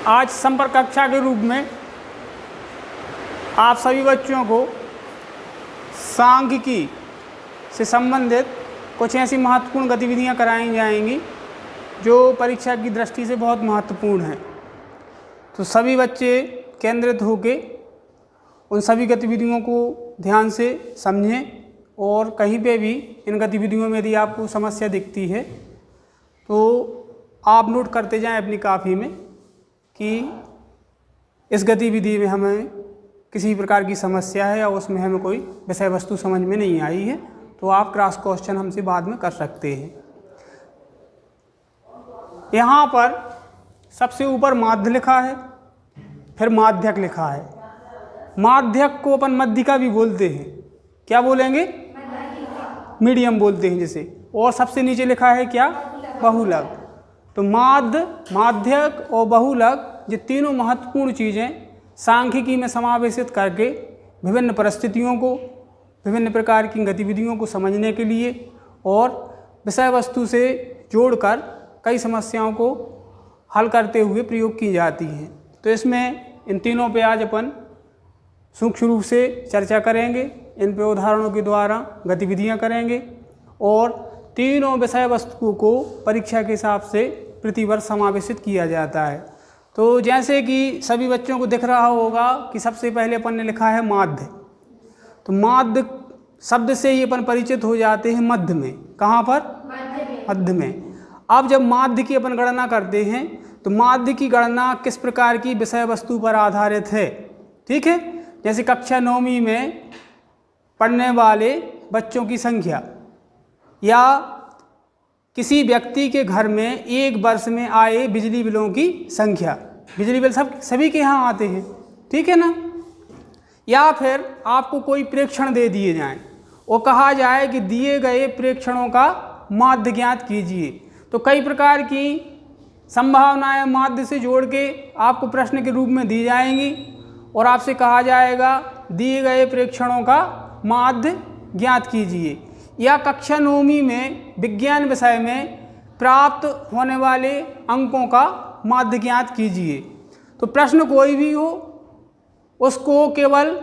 आज संपर्क कक्षा के रूप में आप सभी बच्चों को सांख्यिकी से संबंधित कुछ ऐसी महत्वपूर्ण गतिविधियां कराई जाएंगी जो परीक्षा की दृष्टि से बहुत महत्वपूर्ण हैं। तो सभी बच्चे केंद्रित होकर उन सभी गतिविधियों को ध्यान से समझें और कहीं पे भी इन गतिविधियों में यदि आपको समस्या दिखती है तो आप नोट करते जाएं अपनी कापी में कि इस गतिविधि में हमें किसी प्रकार की समस्या है या उसमें हमें कोई विषय वस्तु समझ में नहीं आई है, तो आप क्रॉस क्वेश्चन हमसे बाद में कर सकते हैं। यहाँ पर सबसे ऊपर माध्य लिखा है, फिर माध्यक लिखा है। माध्यक को अपन मध्यिका भी बोलते हैं। क्या बोलेंगे? मीडियम बोलते हैं जिसे। और सबसे नीचे लिखा है क्या? बहुलक। तो माध्य, माध्यक और बहुलक ये तीनों महत्वपूर्ण चीज़ें सांख्यिकी में समावेशित करके विभिन्न परिस्थितियों को, विभिन्न प्रकार की गतिविधियों को समझने के लिए और विषय वस्तु से जोड़कर कई समस्याओं को हल करते हुए प्रयोग की जाती हैं। तो इसमें इन तीनों पे आज अपन सूक्ष्म रूप से चर्चा करेंगे, इन पे उदाहरणों के द्वारा गतिविधियां करेंगे और तीनों विषय वस्तुओं को परीक्षा के हिसाब से प्रतिवर्ष समावेशित किया जाता है। तो जैसे कि सभी बच्चों को दिख रहा होगा कि सबसे पहले अपन ने लिखा है माध्य। तो माध्य शब्द से ही अपन परिचित हो जाते हैं मध्य में। कहाँ पर? मध्य में। अब जब माध्य की अपन गणना करते हैं तो माध्य की गणना किस प्रकार की विषय वस्तु पर आधारित है? ठीक है, जैसे कक्षा 9वीं में पढ़ने वाले बच्चों की संख्या या किसी व्यक्ति के घर में एक वर्ष में आए बिजली बिलों की संख्या। बिजली बिल सभी के यहाँ आते हैं, ठीक है ना। या फिर आपको कोई प्रेक्षण दे दिए जाएं और कहा जाए कि दिए गए प्रेक्षणों का माध्य ज्ञात कीजिए। तो कई प्रकार की संभावनाएं माध्य से जोड़ के आपको प्रश्न के रूप में दी जाएंगी और आपसे कहा जाएगा दिए गए प्रेक्षणों का माध्य ज्ञात कीजिए। या कक्षा 9वीं में विज्ञान विषय में प्राप्त होने वाले अंकों का माध्य ज्ञात कीजिए। तो प्रश्न कोई भी हो उसको केवल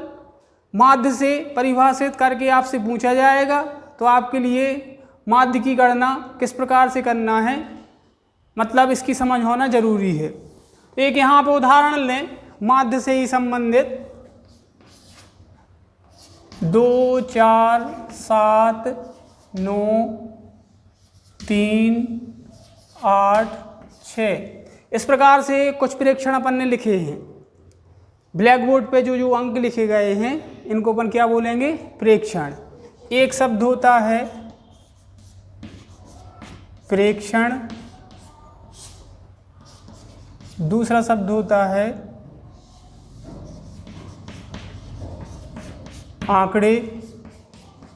माध्य से परिभाषित करके आपसे पूछा जाएगा। तो आपके लिए माध्य की गणना किस प्रकार से करना है, मतलब इसकी समझ होना जरूरी है। तो एक यहाँ पर उदाहरण लें माध्य से ही संबंधित। 2, 4, 7, 9, 3, 8, 6 इस प्रकार से कुछ प्रेक्षण अपन ने लिखे हैं। ब्लैक बोर्ड पे जो अंक लिखे गए हैं इनको अपन क्या बोलेंगे? प्रेक्षण। एक शब्द होता है प्रेक्षण, दूसरा शब्द होता है आंकड़े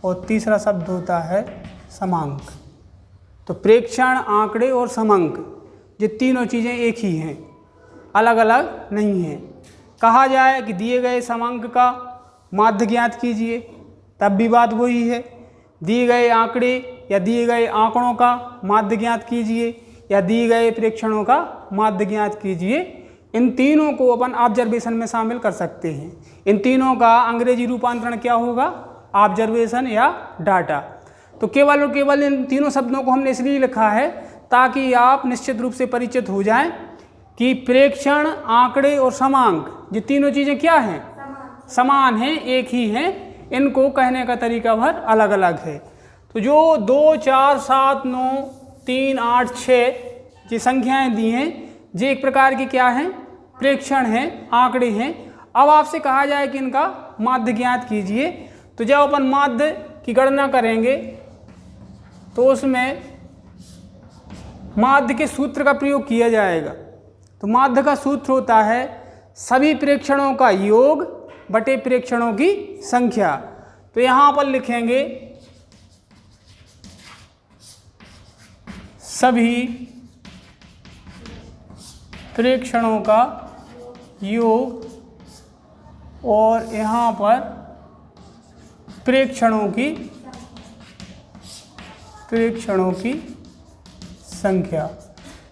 और तीसरा शब्द होता है समांक। तो प्रेक्षण, आंकड़े और समांक ये तीनों चीज़ें एक ही हैं, अलग अलग नहीं हैं। कहा जाए कि दिए गए समांक का माध्य ज्ञात कीजिए, तब भी बात वही है। दिए गए आंकड़े या दिए गए आंकड़ों का माध्य ज्ञात कीजिए या दिए गए प्रेक्षणों का माध्य ज्ञात कीजिए। इन तीनों को अपन ऑब्जर्वेशन में शामिल कर सकते हैं। इन तीनों का अंग्रेजी रूपांतरण क्या होगा? ऑब्जर्वेशन या डाटा। तो केवल और केवल इन तीनों शब्दों को हमने इसलिए लिखा है ताकि आप निश्चित रूप से परिचित हो जाएं कि प्रेक्षण, आंकड़े और समांक ये तीनों चीज़ें क्या हैं? समान हैं, एक ही हैं। इनको कहने का तरीका भर अलग अलग है। तो जो 2, 4, 7, 9, 3, 8, 6 ये संख्याएँ दी हैं ये एक प्रकार की क्या हैं? प्रेक्षण हैं, आंकड़े हैं। अब आपसे कहा जाए कि इनका माध्य ज्ञात कीजिए। तो जब अपन माध्य की गणना करेंगे तो उसमें माध्य के सूत्र का प्रयोग किया जाएगा। तो माध्य का सूत्र होता है सभी प्रेक्षणों का योग बटे प्रेक्षणों की संख्या। तो यहाँ पर लिखेंगे सभी प्रेक्षणों का योग और यहाँ पर प्रेक्षणों की संख्या।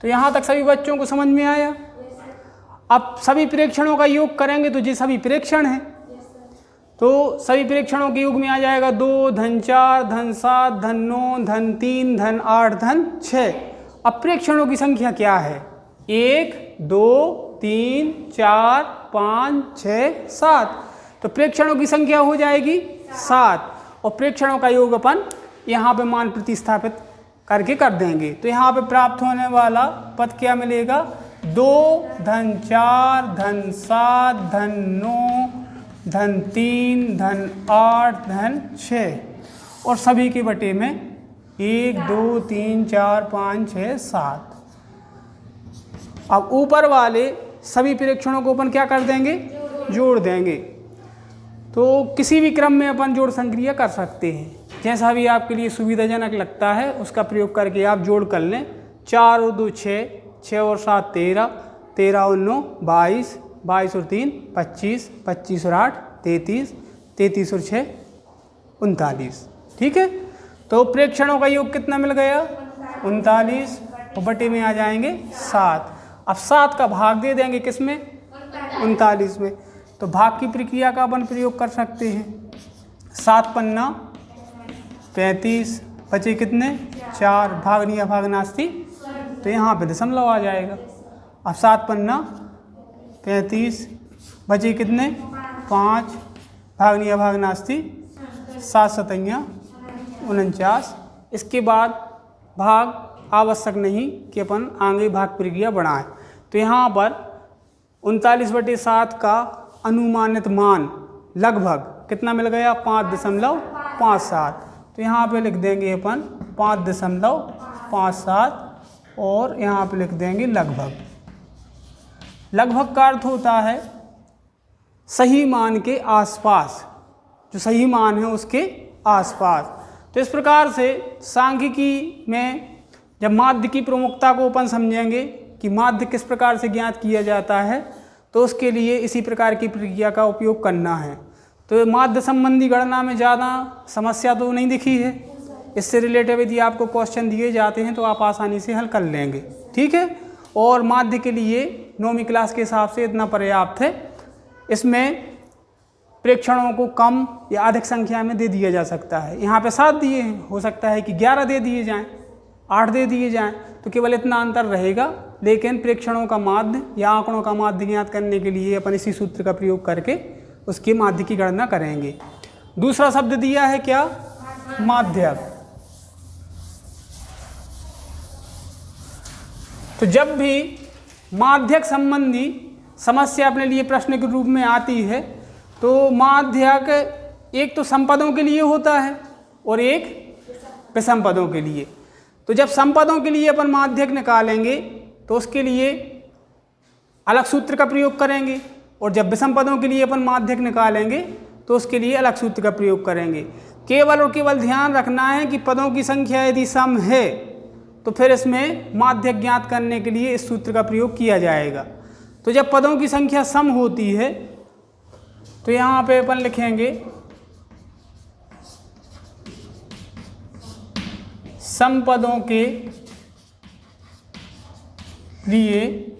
तो यहाँ तक सभी बच्चों को समझ में आया। अब सभी प्रेक्षणों का योग करेंगे तो ये सभी प्रेक्षण हैं, तो सभी प्रेक्षणों के योग में आ जाएगा 2 धन 4 धन 7 धन 9 धन 3 धन 8 धन 6। अब प्रेक्षणों की संख्या क्या है? 1 2 3 4 5 6 7। तो प्रेक्षणों की संख्या हो जाएगी 7 और प्रेक्षणों का योग अपन यहाँ पे मान प्रतिस्थापित करके कर देंगे। तो यहाँ पे प्राप्त होने वाला पद क्या मिलेगा? 2 धन 4 धन 7 धन 9 धन 3 धन 8 धन 6 और सभी के बटे में 1 2 3 4 5 6 7। अब ऊपर वाले सभी प्रेक्षणों को अपन क्या कर देंगे? जोड़ देंगे। तो किसी भी क्रम में अपन जोड़ संक्रिया कर सकते हैं, जैसा भी आपके लिए सुविधाजनक लगता है उसका प्रयोग करके आप जोड़ कर लें। 4 और 2 6, 6 और 7 13, 13 और 9 22, 22 और 3 25, 25 और 8 33, 33 और 6 39। ठीक है, तो प्रेक्षणों का योग कितना मिल गया? 39 और बटे में आ जाएंगे 7। अब 7 का भाग दे देंगे किसमें? 39 में। तो भाग की प्रक्रिया का अपन प्रयोग कर सकते हैं। 7 पन्ना 35, बचे कितने? 4, भागनी अभागनास्ति, तो यहाँ पे दशमलव आ जाएगा। अब 7 पन्ना 35, बचे कितने? 5, भागनी अभागनास्ति, 7 सतैया 49। इसके बाद भाग आवश्यक नहीं कि अपन आगे भाग प्रक्रिया बढ़ाएं। तो यहाँ पर 39/7 का अनुमानित मान लगभग कितना मिल गया? 5.57। तो यहाँ पे लिख देंगे अपन 5.57 और यहाँ पे लिख देंगे लगभग। लगभग का अर्थ होता है सही मान के आसपास, जो सही मान है उसके आसपास। तो इस प्रकार से सांख्यिकी में जब माध्य की प्रमुखता को अपन समझेंगे कि माध्य किस प्रकार से ज्ञात किया जाता है, तो उसके लिए इसी प्रकार की प्रक्रिया का उपयोग करना है। तो माध्य संबंधी गणना में ज़्यादा समस्या तो नहीं दिखी है। इससे रिलेटेड यदि आपको क्वेश्चन दिए जाते हैं तो आप आसानी से हल कर लेंगे। ठीक है, और माध्य के लिए 9वीं क्लास के हिसाब से इतना पर्याप्त है। इसमें प्रेक्षणों को कम या अधिक संख्या में दे दिया जा सकता है। यहाँ पे 7 दिए हैं, हो सकता है कि 11 दे दिए जाएँ, 8 दे दिए जाएँ, तो केवल इतना अंतर रहेगा। लेकिन प्रेक्षणों का माध्य या आंकड़ों का माध्य ज्ञात करने के लिए अपन इसी सूत्र का प्रयोग करके उसके माध्य की गणना करेंगे। दूसरा शब्द दिया है क्या? माध्यक। तो जब भी माध्यक संबंधी समस्या अपने लिए प्रश्न के रूप में आती है तो माध्यक एक तो समपदों के लिए होता है और एक विषम पदों के लिए। तो जब समपदों के लिए अपन माध्यक निकालेंगे तो उसके लिए अलग सूत्र का प्रयोग करेंगे, और जब विषम पदों के लिए अपन माध्यक निकालेंगे तो उसके लिए अलग सूत्र का प्रयोग करेंगे। केवल और केवल ध्यान रखना है कि पदों की संख्या यदि सम है तो फिर इसमें माध्यक ज्ञात करने के लिए इस सूत्र का प्रयोग किया जाएगा। तो जब पदों की संख्या सम होती है तो यहाँ पे अपन लिखेंगे सम पदों के लिए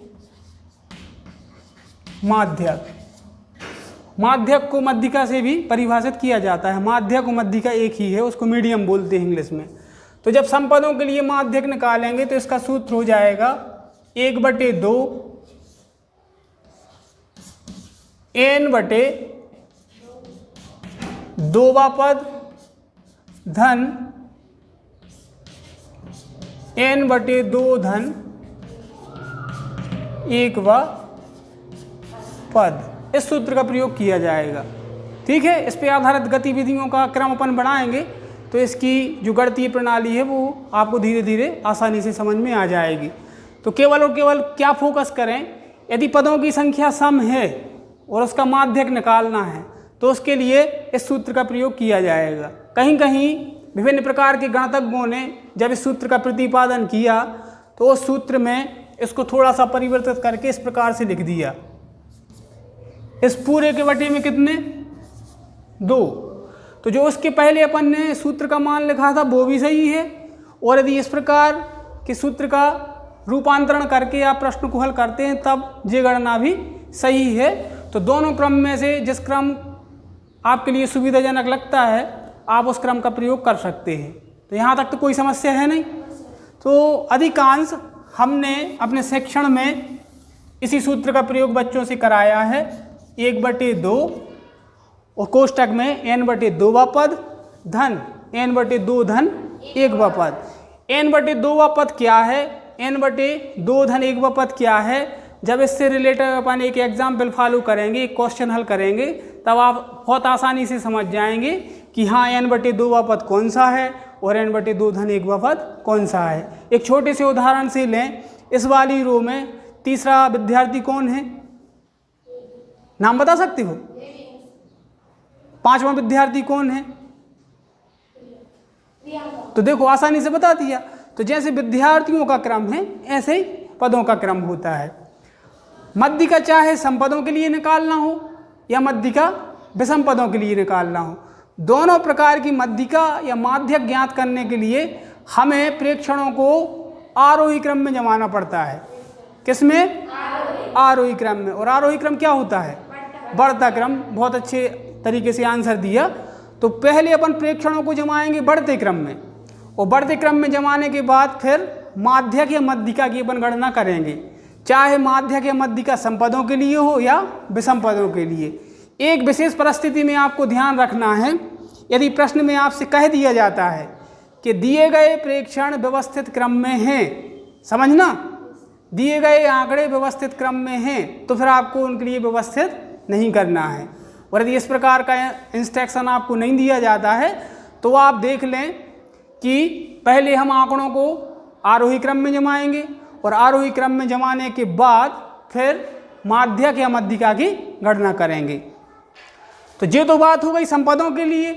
माध्यक। माध्यक को मध्यिका से भी परिभाषित किया जाता है। माध्यक और मध्यिका एक ही है, उसको मीडियम बोलते हैं इंग्लिश में। तो जब समपदों के लिए माध्यक निकालेंगे तो इसका सूत्र हो जाएगा 1/2 n/2वां पद धन n/2 धन 1वां पद। इस सूत्र का प्रयोग किया जाएगा। ठीक है, इस पे आधारित गतिविधियों का क्रम अपन बढ़ाएंगे तो इसकी जो गणितीय प्रणाली है वो आपको धीरे धीरे आसानी से समझ में आ जाएगी। तो केवल और केवल क्या फोकस करें, यदि पदों की संख्या सम है और उसका माध्यक निकालना है तो उसके लिए इस सूत्र का प्रयोग किया जाएगा। कहीं कहीं विभिन्न प्रकार के गणितज्ञों ने जब इस सूत्र का प्रतिपादन किया तो उस सूत्र में इसको थोड़ा सा परिवर्तित करके इस प्रकार से लिख दिया, इस पूरे के बटे में कितने? 2। तो जो उसके पहले अपन ने सूत्र का मान लिखा था वो भी सही है, और यदि इस प्रकार के सूत्र का रूपांतरण करके आप प्रश्न को हल करते हैं तब ये गणना भी सही है। तो दोनों क्रम में से जिस क्रम आपके लिए सुविधाजनक लगता है आप उस क्रम का प्रयोग कर सकते हैं। तो यहाँ तक तो कोई समस्या है नहीं। तो अधिकांश हमने अपने शिक्षण में इसी सूत्र का प्रयोग बच्चों से कराया है। 1/2 और कोष्टक में n/2वां पद धन n/2 धन 1वां पद। n/2वां पद क्या है, n/2 धन 1वां पद क्या है, जब इससे रिलेटेड अपन एक एग्जाम्पल फॉलो करेंगे, एक क्वेश्चन हल करेंगे, तब आप बहुत आसानी से समझ जाएंगे कि हाँ n/2वां पद कौन सा है और n/2 धन 1वां पद कौन सा है। एक छोटे से उदाहरण से लें, इस वाली रो में तीसरा विद्यार्थी कौन है, नाम बता सकते हो? 5वां विद्यार्थी कौन है? तो देखो आसानी से बता दिया। तो जैसे विद्यार्थियों का क्रम है ऐसे ही पदों का क्रम होता है। मध्यिका चाहे सम पदों के लिए निकालना हो या मध्यिका विषम पदों के लिए निकालना हो, दोनों प्रकार की मध्यिका या माध्यक ज्ञात करने के लिए हमें प्रेक्षणों को आरोही क्रम में जमाना पड़ता है। किसमें? आरोही क्रम में। और आरोही क्रम क्या होता है? बढ़ता क्रम। बहुत अच्छे तरीके से आंसर दिया। तो पहले अपन प्रेक्षणों को जमाएंगे बढ़ते क्रम में, और बढ़ते क्रम में जमाने के बाद फिर माध्यक या मध्यिका की अपन गणना करेंगे, चाहे माध्यक या मध्यिका सम पदों के लिए हो या विषम पदों के लिए। एक विशेष परिस्थिति में आपको ध्यान रखना है, यदि प्रश्न में आपसे कह दिया जाता है कि दिए गए प्रेक्षण व्यवस्थित क्रम में हैं, समझना, दिए गए आंकड़े व्यवस्थित क्रम में हैं, तो फिर आपको उनके लिए व्यवस्थित नहीं करना है। और यदि इस प्रकार का इंस्ट्रक्शन आपको नहीं दिया जाता है तो आप देख लें कि पहले हम आंकड़ों को आरोही क्रम में जमाएंगे और आरोही क्रम में जमाने के बाद फिर माध्यक या मध्यिका की गणना करेंगे। तो ये तो बात हो गई संपदों के लिए।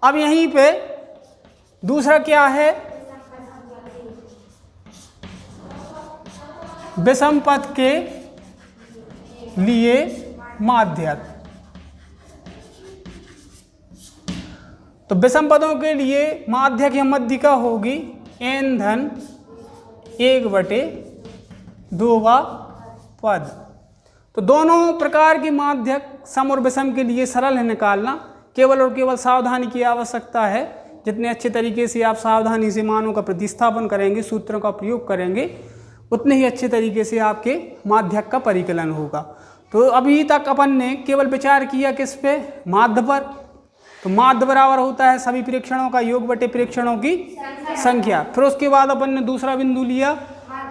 अब यहीं पे दूसरा क्या है, विषम पद के लिए माध्यक। तो विषम पदों के लिए माध्यक या मध्यिका होगी n धन 1/2वां पद। तो दोनों प्रकार के माध्यक सम और विषम के लिए सरल है निकालना, केवल और केवल सावधानी की आवश्यकता है। जितने अच्छे तरीके से आप सावधानी से मानों का प्रतिस्थापन करेंगे, सूत्रों का प्रयोग करेंगे, उतने ही अच्छे तरीके से आपके माध्यक का परिकलन होगा। तो अभी तक अपन ने केवल विचार किया किस पे, माध्य पर। तो माध्य बराबर होता है सभी प्रेक्षणों का योग बटे प्रेक्षणों की संख्या। फिर उसके बाद अपन ने दूसरा बिंदु लिया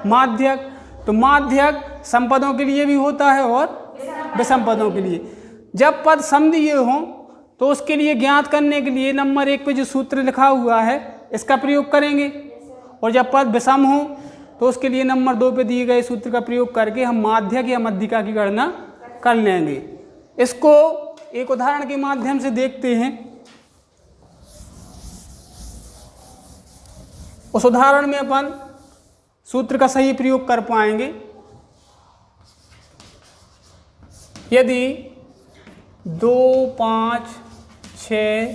माध्यक। तो माध्यक सम पदों के लिए भी होता है और विषम पदों के लिए। जब पद सम दिए हों तो उसके लिए ज्ञात करने के लिए नंबर 1 पे जो सूत्र लिखा हुआ है इसका प्रयोग करेंगे, और जब पद विषम हो तो उसके लिए नंबर 2 पे दिए गए सूत्र का प्रयोग करके हम माध्यक या मध्यिका की गणना कर लेंगे। इसको एक उदाहरण के माध्यम से देखते हैं। उस उदाहरण में अपन सूत्र का सही प्रयोग कर पाएंगे। यदि 2, 5, 6,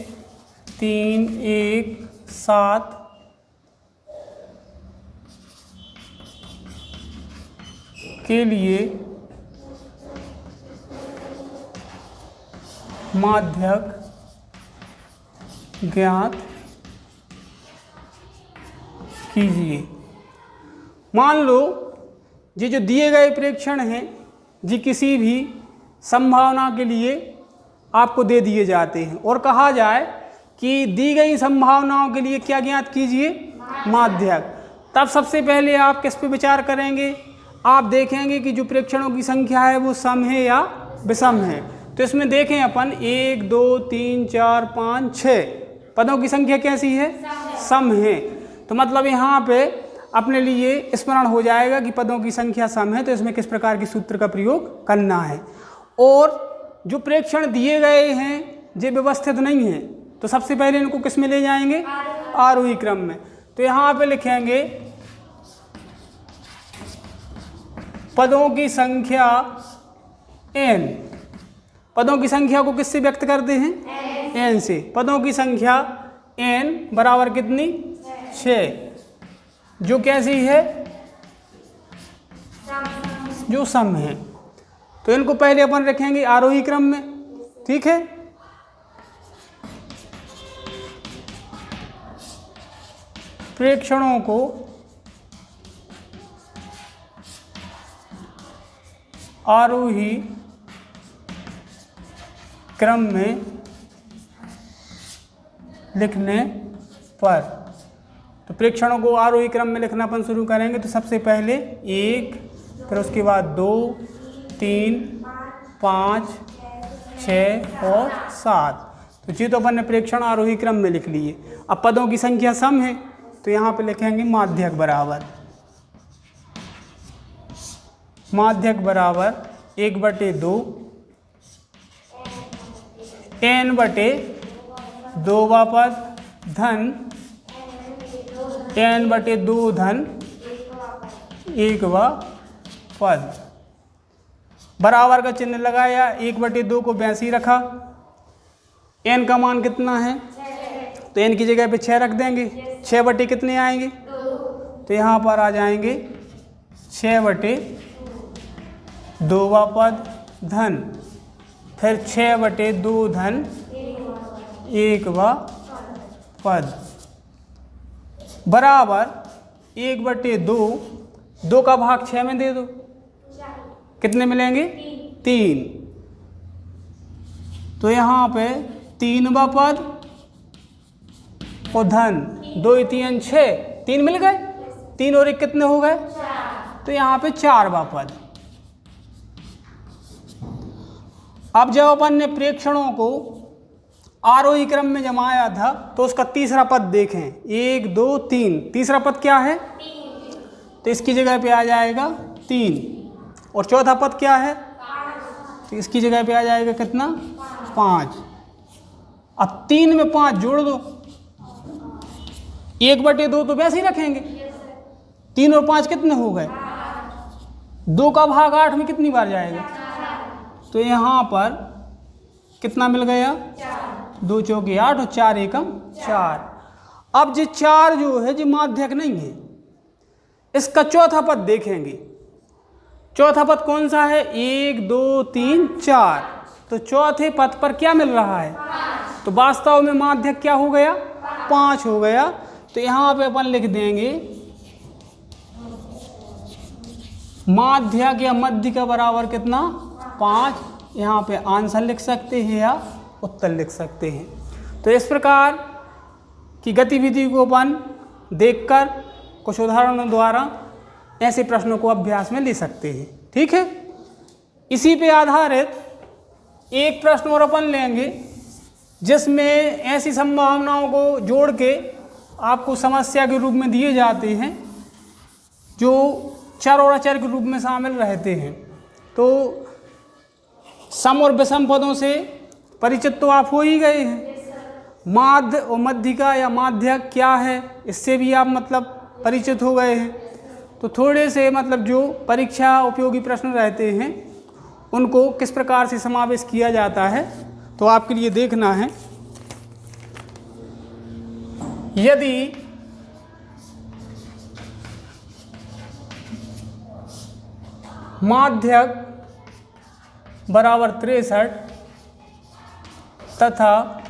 3, 1, 7 के लिए माध्यक ज्ञात कीजिए। मान लो ये जो दिए गए प्रेक्षण हैं जी किसी भी संभावना के लिए आपको दे दिए जाते हैं और कहा जाए कि दी गई संभावनाओं के लिए क्या ज्ञात कीजिए, माध्यक। तब सबसे पहले आप किस पे विचार करेंगे, आप देखेंगे कि जो प्रेक्षणों की संख्या है वो सम है या विषम है। तो इसमें देखें अपन 1, 2, 3, 4, 5, 6 पदों की संख्या कैसी है, सम है। तो मतलब यहाँ पे अपने लिए स्मरण हो जाएगा कि पदों की संख्या सम है, तो इसमें किस प्रकार के सूत्र का प्रयोग करना है। और जो प्रेक्षण दिए गए हैं ये व्यवस्थित नहीं है, तो सबसे पहले इनको किस में ले जाएंगे, आरोही क्रम में। तो यहाँ पे लिखेंगे पदों की संख्या n। पदों की संख्या को किससे व्यक्त करते हैं, n से। पदों की संख्या n बराबर कितनी, 6, जो कैसी है, जो सम है। तो इनको पहले अपन रखेंगे आरोही क्रम में, ठीक है। प्रेक्षणों को आरोही क्रम में लिखने पर, तो प्रेक्षणों को आरोही क्रम में लिखना अपन शुरू करेंगे। तो सबसे पहले 1, फिर उसके बाद 2, 3, 5, 6 और 7। तो ये तो अपन ने प्रेक्षण आरोही क्रम में लिख लिए। अब पदों की संख्या सम है, तो यहाँ पे लिखेंगे माध्यक बराबर 1/2 n/2 पद धन n/2 धन 1 पद, बराबर का चिन्ह लगाया, 1/2 को वैसे ही रखा। n का मान कितना है, तो n की जगह पे 6 रख देंगे। 6 कितने आएंगे, तो यहाँ पर आ जाएंगे 6/2 पद धन फिर 6/2 धन 1 पद बराबर 1/2। 2 का भाग 6 में दे दो, कितने मिलेंगे, 3। तो यहाँ पे 3 पद और धन 2 3 6, 3 मिल गए। 3 और 1 कितने हो गए, तो यहाँ पे 4 पद। अब जब अपन ने प्रेक्षणों को आरोही क्रम में जमाया था, तो उसका तीसरा पद देखें, 1 2 3। तीसरा पद क्या है, तो इसकी जगह पे आ जाएगा 3। और चौथा पद क्या है, तो इसकी जगह पे आ जाएगा कितना, 5। अब 3 में 5 जोड़ दो, 1/2 तो वैसे ही रखेंगे। 3 और 5 कितने हो गए, 2 का भाग 8 में कितनी बार जाएगा, तो यहाँ पर कितना मिल गया, 2 चौके 8 और 4 एकम 4। अब जो 4 जो है जो माध्यक नहीं है, इसका चौथा पद देखेंगे। चौथा पद कौन सा है, 1 2 3 4। तो चौथे पद पर क्या मिल रहा है, तो वास्तव में माध्यक क्या हो गया, 5 हो गया। तो यहाँ पे अपन लिख देंगे माध्यक या मध्य का बराबर कितना, 5। यहाँ पे आंसर लिख सकते हैं या उत्तर लिख सकते हैं। तो इस प्रकार की गतिविधि को अपन देखकर कुछ उदाहरणों द्वारा ऐसे प्रश्नों को अभ्यास में ले सकते हैं, ठीक है। इसी पे आधारित एक प्रश्न और अपन लेंगे, जिसमें ऐसी संभावनाओं को जोड़ के आपको समस्या के रूप में दिए जाते हैं, जो चर और अचर के रूप में शामिल रहते हैं। तो सम और विषम पदों से परिचित तो आप हो ही गए हैं। माध्य और मध्यिका या माध्यक क्या है, इससे भी आप मतलब परिचित हो गए हैं। तो थोड़े से मतलब जो परीक्षा उपयोगी प्रश्न रहते हैं, उनको किस प्रकार से समावेश किया जाता है, तो आपके लिए देखना है। यदि माध्यक बराबर 63 तथा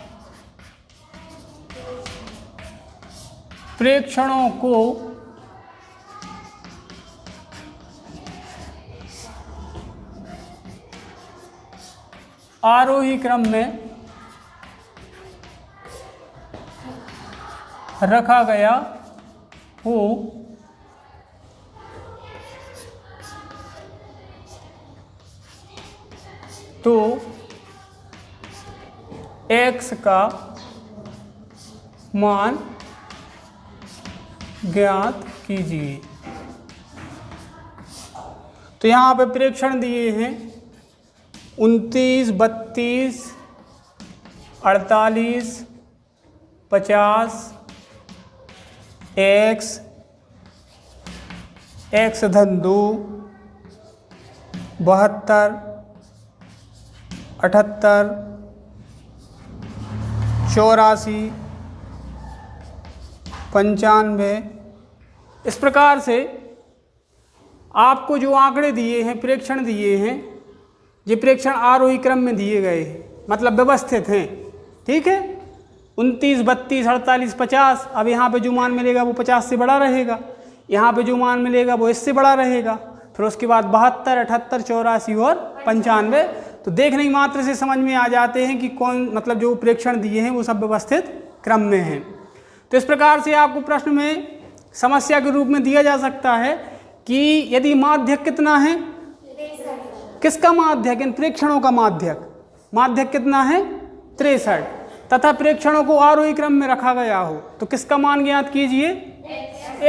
प्रेक्षणों को आरोही क्रम में रखा गया हो, तो x का मान ज्ञात कीजिए। तो यहाँ पे प्रेक्षण दिए हैं 29, 32, 48, 50, x धन 2, 72, 78, 84, 95। इस प्रकार से आपको जो आंकड़े दिए हैं, प्रेक्षण दिए हैं, ये प्रेक्षण आरोही क्रम में दिए गए हैं, मतलब व्यवस्थित हैं। ठीक है, 29, 32, 48, 50। अब यहाँ पे जो मान मिलेगा वो 50 से बड़ा रहेगा, यहाँ पे जो मान मिलेगा वो इससे बड़ा रहेगा। फिर उसके बाद 72, 78, 84 और 95। तो देखने ही मात्र से समझ में आ जाते हैं कि कौन, मतलब जो प्रेक्षण दिए हैं वो सब व्यवस्थित क्रम में हैं। तो इस प्रकार से आपको प्रश्न में समस्या के रूप में दिया जा सकता है कि यदि माध्यक कितना है, किसका माध्यक, इन प्रेक्षणों का माध्यक कितना है 63, तथा प्रेक्षणों को आरोही क्रम में रखा गया हो, तो किसका मान ज्ञात कीजिए,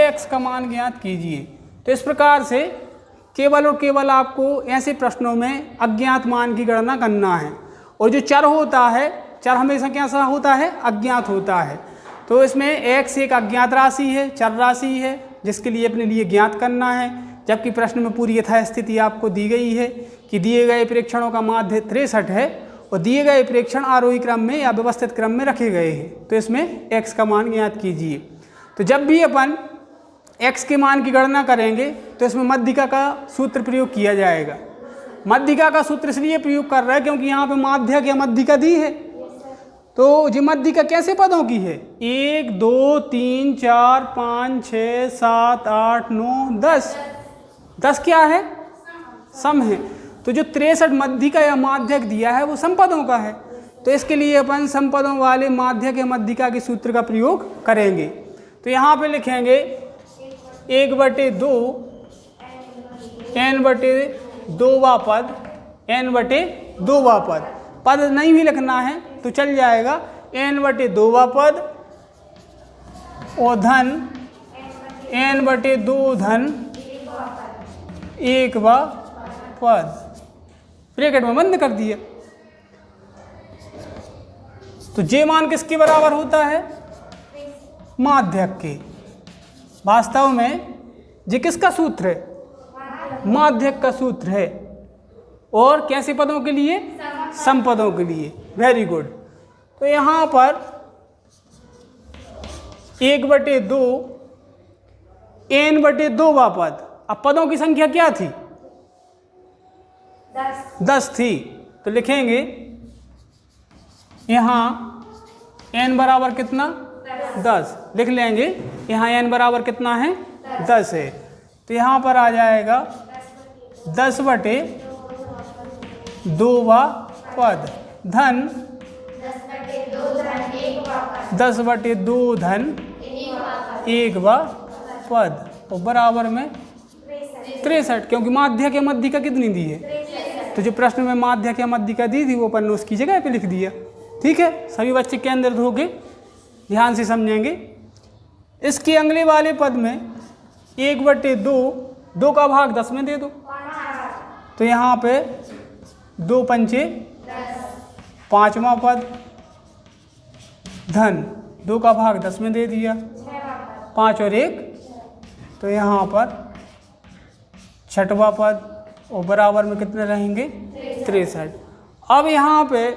x का मान ज्ञात कीजिए। तो इस प्रकार से केवल और केवल आपको ऐसे प्रश्नों में अज्ञात मान की गणना करना है। और जो चर होता है, चर हमेशा कैसा होता है, अज्ञात होता है। तो इसमें x एक अज्ञात राशि है, चर राशि है, जिसके लिए अपने लिए ज्ञात करना है। जबकि प्रश्न में पूरी यथास्थिति आपको दी गई है कि दिए गए प्रेक्षणों का माध्य 63 है और दिए गए प्रेक्षण आरोही क्रम में या व्यवस्थित क्रम में रखे गए हैं। तो इसमें x का मान ज्ञात कीजिए। तो जब भी अपन x के मान की गणना करेंगे तो इसमें मध्यिका का सूत्र प्रयोग किया जाएगा। मध्यिका का सूत्र इसलिए प्रयोग कर रहा है क्योंकि यहाँ पे माध्यक या मध्यिका दी है। तो जी मध्यिका कैसे पदों की है, 1, 2, 3, 4, 5, 6, 7, 8, 9, 10। 10 क्या है, सम है। तो जो 63 मध्यिका या माध्यक दिया है वो समपदों का है। तो इसके लिए अपन समपदों वाले माध्यक या मध्यिका के सूत्र का प्रयोग करेंगे। तो यहाँ पे लिखेंगे 1/2 n/2वां पद, n/2वां पद। पद नहीं भी लिखना है तो चल जाएगा, n/2वां पद और धन n/2 धन 1वां पद। ब्रैकेट में बंद कर दिया। तो जे मान किसके बराबर होता है, माध्यक के। वास्तव में जे किसका सूत्र है, माध्यक का सूत्र है। और कैसे पदों के लिए, समपदों के लिए। Very good. तो यहाँ पर 1/2 n/2वां पद। अब पदों की संख्या क्या थी, 10 थी। तो लिखेंगे यहाँ n बराबर कितना, 10 लिख लेंगे। यहाँ n बराबर कितना है, 10 है। तो यहाँ पर आ जाएगा 10/2वां पद धन 10/2 धन 1वां पद और बराबर में 63, क्योंकि माध्यक या मध्यिका कितनी दी है। तो जो प्रश्न में माध्यक या मध्यिका दी थी वो अपन ने उसकी जगह पे लिख दिया। ठीक है, सभी बच्चे केंद्रित होके ध्यान से समझेंगे। इसके अगले वाले पद में 1/2, 2 का भाग 10 में दे दो। तो यहाँ पे 2 पंचे 5वां पद धन 2 का भाग 10 में दे दिया, 5 और 1, तो यहाँ पर 6वां पद और बराबर में कितने रहेंगे, 63। अब यहाँ पे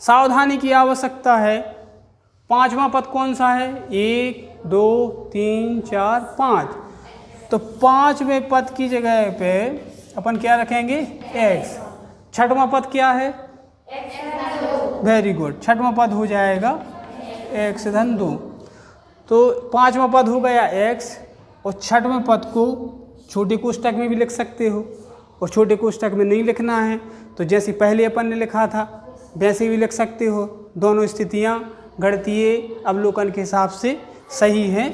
सावधानी की आवश्यकता है। 5वां पद कौन सा है, 1, 2, 3, 4, 5। तो 5वें पद की जगह पे अपन क्या रखेंगे, x। 6वां पद क्या है, वेरी गुड, 6वां पद हो जाएगा x धन 2। तो 5वां पद हो गया x और 6वें पद को छोटे कोष्ठक में भी लिख सकते हो और छोटे कोष्ठक में नहीं लिखना है तो जैसे पहले अपन ने लिखा था वैसे भी लिख सकते हो। दोनों स्थितियाँ गणितीय अवलोकन के हिसाब से सही हैं।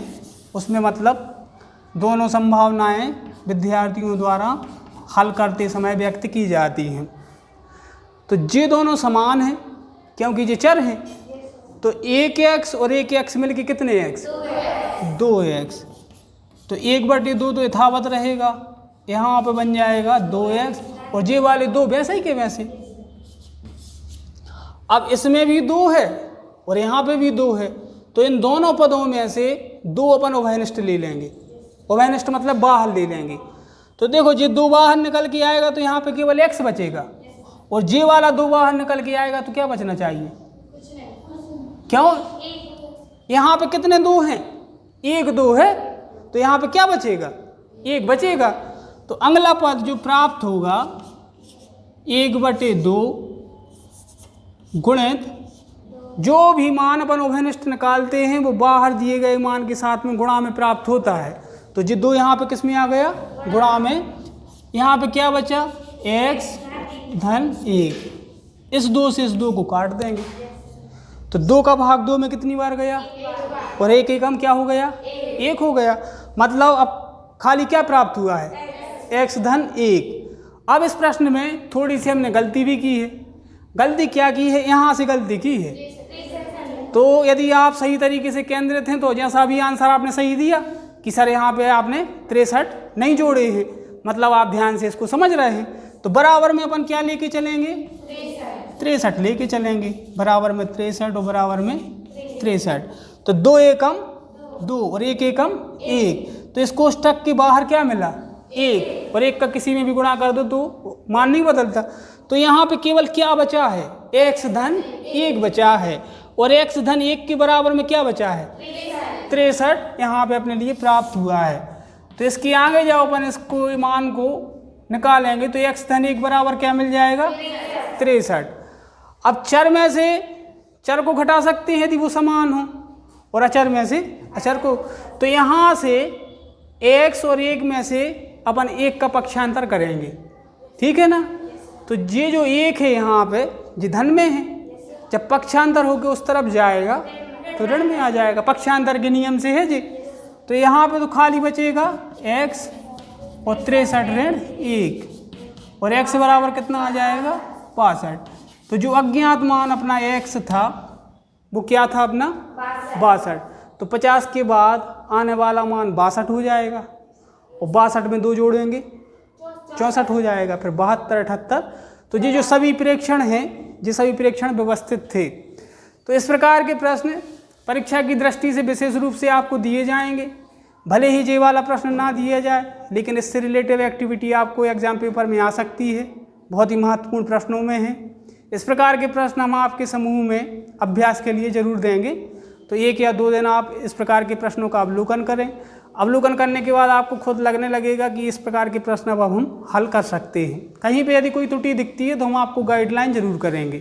उसमें मतलब दोनों संभावनाएं विद्यार्थियों द्वारा हल करते समय व्यक्त की जाती हैं। तो ये दोनों समान हैं क्योंकि ये चर हैं। तो 1x और 1x मिलके कितने x, 2x। तो 1/2 तो यथावत रहेगा, यहाँ पे बन जाएगा 2x और ये वाले 2 वैसे ही के वैसे। अब इसमें भी 2 है और यहाँ पे भी 2 है, तो इन दोनों पदों में से 2 अपन उभयनिष्ठ ले लेंगे। उभयनिष्ठ मतलब बाहर ले लेंगे। तो देखो ये 2 बाहर निकल के आएगा तो यहाँ पे केवल x बचेगा और ये वाला 2 बाहर निकल के आएगा तो क्या बचना चाहिए, क्यों, यहाँ पे कितने 2 हैं, 1 2 है तो यहाँ पे क्या बचेगा, 1 बचेगा। तो अगला पद जो प्राप्त होगा 1/2 गुणित जो भी मान अपन उभयनिष्ठ निकालते हैं वो बाहर दिए गए मान के साथ में गुणा में प्राप्त होता है। तो ये 2 यहाँ पे किस में आ गया? गुणा में। यहाँ पे क्या बचा? x धन 1। इस 2 से इस 2 को काट देंगे तो 2 का भाग 2 में कितनी बार गया? और 1 एकम क्या हो गया? 1 हो गया। मतलब अब खाली क्या प्राप्त हुआ है? x धन 1। अब इस प्रश्न में थोड़ी सी हमने गलती भी की है। गलती क्या की है? यहाँ से गलती की है। तो यदि आप सही तरीके से केंद्रित हैं तो जैसा भी आंसर आपने सही दिया कि सर यहाँ पे आपने 63 नहीं जोड़े हैं, मतलब आप ध्यान से इसको समझ रहे हैं। तो बराबर में अपन क्या लेके चलेंगे? 63 लेके चलेंगे। बराबर में 63 और बराबर में 63। तो 2 एकम 2 और 1 एकम 1। तो इस कोष्ठक के बाहर क्या मिला? 1। और 1 का किसी में भी गुणा कर दो तो मान नहीं बदलता। तो यहाँ पे केवल क्या बचा है? x धन 1 बचा है। और x धन 1 के बराबर में क्या बचा है? 63 यहाँ पे अपने लिए प्राप्त हुआ है। तो इसके आगे जाओ अपन इसको मान को निकालेंगे तो x धन 1 बराबर क्या मिल जाएगा? 63। अब चर में से चर को घटा सकते हैं यदि वो समान हो और अचर में से अचर को। तो यहाँ से x और 1 में से अपन 1 का पक्षांतर करेंगे, ठीक है ना। तो ये जो 1 है यहाँ पे ये धन में है, जब पक्षांतर होकर उस तरफ जाएगा तो ऋण में आ जाएगा। पक्षांतर के नियम से है जी। तो यहाँ पे तो खाली बचेगा x और 63 ऋण 1 और x बराबर कितना आ जाएगा? 65। तो जो अज्ञात मान अपना x था वो क्या था अपना? 62। तो 50 के बाद आने वाला मान 62 हो जाएगा और 62 में 2 जोड़ेंगे 64 हो जाएगा। फिर 72 78। तो ये जो सभी प्रेक्षण हैं ये सभी प्रेक्षण व्यवस्थित थे। तो इस प्रकार के प्रश्न परीक्षा की दृष्टि से विशेष रूप से आपको दिए जाएंगे। भले ही ये वाला प्रश्न ना दिया जाए लेकिन इससे रिलेटेड एक्टिविटी आपको एग्जाम पेपर में आ सकती है, बहुत ही महत्वपूर्ण प्रश्नों में है। इस प्रकार के प्रश्न हम आपके समूह में अभ्यास के लिए जरूर देंगे। तो 1 या 2 दिन आप इस प्रकार के प्रश्नों का अवलोकन करें। अवलोकन करने के बाद आपको खुद लगने लगेगा कि इस प्रकार के प्रश्न अब हम हल कर सकते हैं। कहीं पे यदि कोई त्रुटि दिखती है तो हम आपको गाइडलाइन जरूर करेंगे,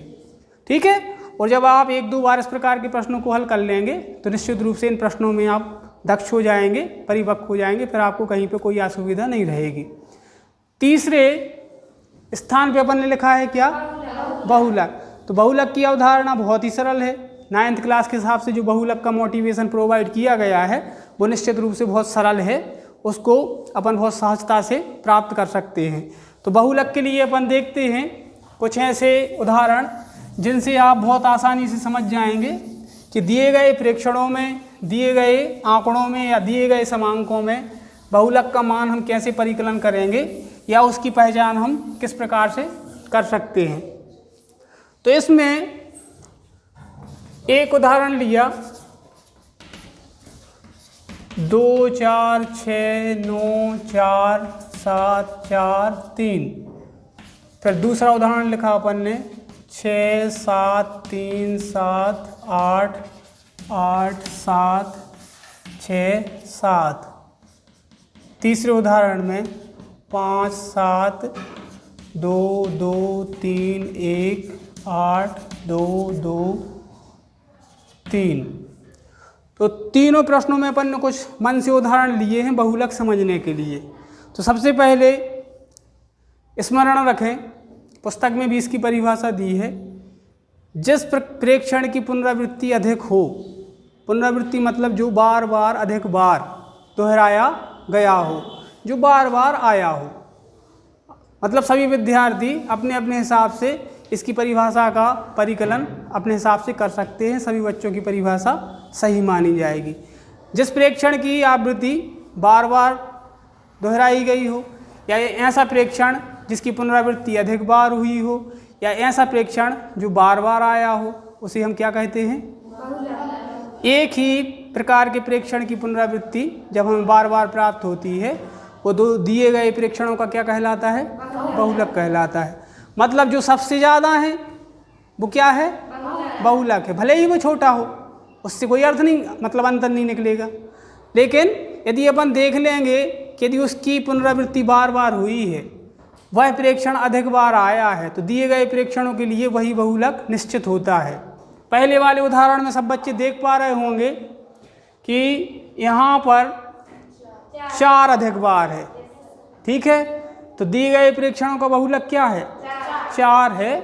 ठीक है। और जब आप 1-2 बार इस प्रकार के प्रश्नों को हल कर लेंगे तो निश्चित रूप से इन प्रश्नों में आप दक्ष हो जाएंगे, परिपक्व हो जाएंगे, फिर आपको कहीं पे कोई असुविधा नहीं रहेगी। तीसरे स्थान पे अपन ने लिखा है क्या? बहुलक। तो बहुलक की अवधारणा बहुत ही सरल है। 9th क्लास के हिसाब से जो बहुलक का मोटिवेशन प्रोवाइड किया गया है वो निश्चित रूप से बहुत सरल है, उसको अपन बहुत सहजता से प्राप्त कर सकते हैं। तो बहुलक के लिए अपन देखते हैं कुछ ऐसे उदाहरण जिनसे आप बहुत आसानी से समझ जाएंगे कि दिए गए प्रेक्षणों में, दिए गए आंकड़ों में या दिए गए समांकों में बहुलक का मान हम कैसे परिकलन करेंगे या उसकी पहचान हम किस प्रकार से कर सकते हैं। तो इसमें एक उदाहरण लिया 2 4 6 9 4 7 4 3। फिर दूसरा उदाहरण लिखा अपन ने 6 7 3 7 8 8 7 6 7। तीसरे उदाहरण में 5 7 2 2 3 1 8 2 2 3। तो तीनों प्रश्नों में अपन ने कुछ मन से उदाहरण लिए हैं बहुलक समझने के लिए। तो सबसे पहले स्मरण रखें, पुस्तक में भी इसकी परिभाषा दी है, जिस प्रेक्षण की पुनरावृत्ति अधिक हो, पुनरावृत्ति मतलब जो बार बार अधिक बार दोहराया गया हो, जो बार बार आया हो। मतलब सभी विद्यार्थी अपने अपने हिसाब से इसकी परिभाषा का परिकलन अपने हिसाब से कर सकते हैं, सभी बच्चों की परिभाषा सही मानी जाएगी। जिस प्रेक्षण की आवृत्ति बार बार दोहराई गई हो, या ऐसा प्रेक्षण जिसकी पुनरावृत्ति अधिक बार हुई हो, या ऐसा प्रेक्षण जो बार बार आया हो, उसे हम क्या कहते हैं? एक ही प्रकार के प्रेक्षण की पुनरावृत्ति जब हमें बार बार प्राप्त होती है वो दो दिए गए प्रेक्षणों का क्या कहलाता है? बहुलक कहलाता है। मतलब जो सबसे ज़्यादा है वो क्या है? बहुलक है। भले ही वो छोटा हो, उससे कोई अर्थ नहीं, मतलब अंतर नहीं निकलेगा। लेकिन यदि अपन देख लेंगे यदि उसकी पुनरावृत्ति बार बार हुई है, वह प्रेक्षण अधिक बार आया है, तो दिए गए प्रेक्षणों के लिए वही बहुलक निश्चित होता है। पहले वाले उदाहरण में सब बच्चे देख पा रहे होंगे कि यहाँ पर 4 अधिक बार है, ठीक है, तो दिए गए प्रेक्षणों का बहुलक क्या है? 4 है।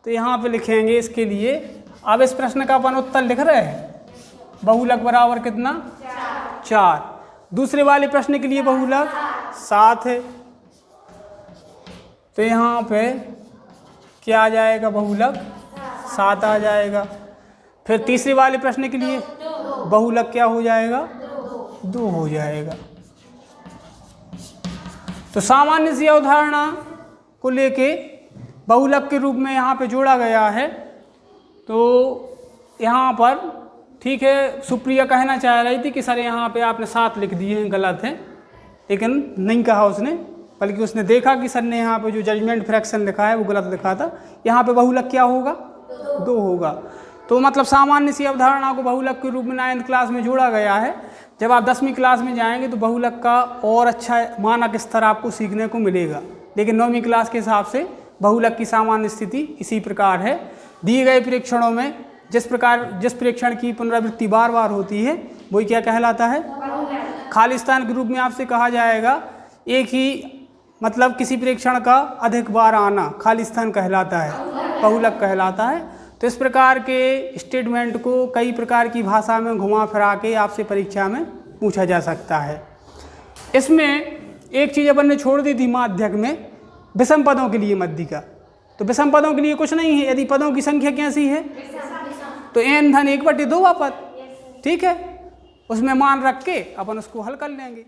तो यहाँ पे लिखेंगे इसके लिए। अब इस प्रश्न का अपन उत्तर लिख रहे हैं, बहुलक बराबर कितना? 4। दूसरे वाले प्रश्न के लिए बहुलक 7 है, तो यहाँ पे क्या आ जाएगा? बहुलक 7 आ जाएगा। फिर तीसरे वाले प्रश्न के लिए बहुलक क्या हो जाएगा? 2 हो जाएगा। तो सामान्य सी अवधारणा को लेके बहुलक के रूप में यहाँ पे जोड़ा गया है। तो यहाँ पर ठीक है, सुप्रिया कहना चाह रही थी कि सर यहाँ पे आपने 7 लिख दिए हैं, गलत है, लेकिन नहीं कहा उसने, बल्कि उसने देखा कि सर ने यहाँ पे जो जजमेंट फ्रैक्शन लिखा है वो गलत लिखा था। यहाँ पे बहुलक क्या होगा? 2 होगा। तो मतलब सामान्य सी अवधारणा को बहुलक के रूप में 9th क्लास में जोड़ा गया है। जब आप 10वीं क्लास में जाएंगे तो बहुलक का और अच्छा मानक स्तर आपको सीखने को मिलेगा, लेकिन 9वीं क्लास के हिसाब से बहुलक की सामान्य स्थिति इसी प्रकार है। दिए गए प्रेक्षणों में जिस प्रेक्षण की पुनरावृत्ति बार बार होती है वही क्या कहलाता है? खाली स्थान के रूप में आपसे कहा जाएगा, एक ही मतलब किसी प्रेक्षण का अधिक बार आना खाली स्थान कहलाता है, बहुलक कहलाता है। तो इस प्रकार के स्टेटमेंट को कई प्रकार की भाषा में घुमा फिरा के आपसे परीक्षा में पूछा जा सकता है। इसमें एक चीज़ अपन ने छोड़ दी थी माध्यक में, विषम पदों के लिए मध्यिका। तो विषम पदों के लिए कुछ नहीं है, यदि पदों की संख्या कैसी है तो n धन 1/2 पद, ठीक है, उसमें मान रख के अपन उसको हल कर लेंगे।